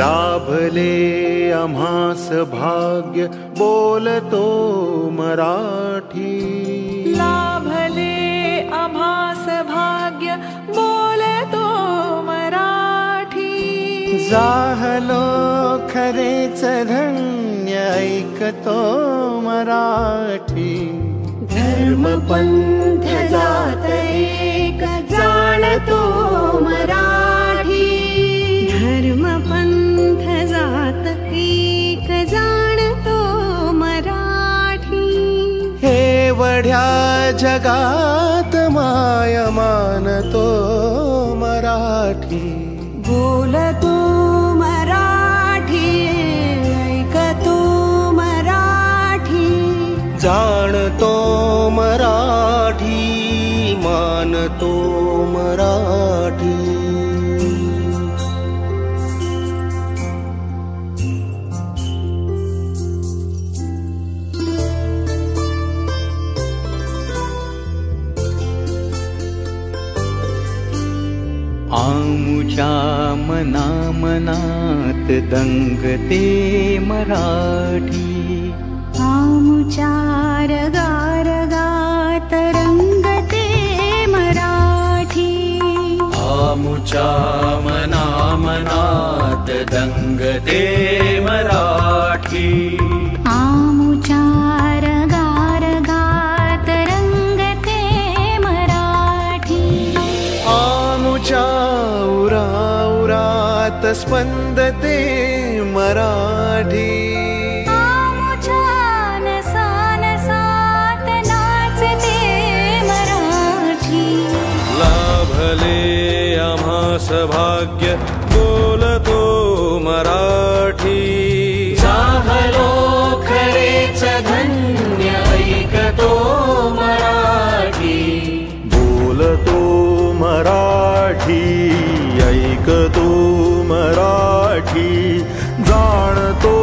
लाभले आम्हास भाग्य बोलतो मराठी. लाभले आम्हास भाग्य बोलतो मराठी. जाहलो खरेच धन्य ऐकतो मराठी. धर्म पंथ जात एक जाणतो मराठी. धर्म पंथ जात एक जाणतो मराठी. एवढ्या जगात माय मानतो मराठी. बोलतो मराठी ऐकतो मराठी. जाणतो मराठी मानतो मराठी. आमुच्या मना मनात दंगते मराठी. आमुच्या रगा रगात रंगते मराठी. आमुच्या मना मनात दंगते मराठी. आमुच्या रगा रगात रंगते मराठी. आमुच्या उरा उरात स्पंदते मराठी. लाभले आम्हास भाग्य बोलतो मराठी. जाहलो खरेच धन्य ऐकतो मराठी. बोलतो मराठी ऐकतो मराठी. जाणतो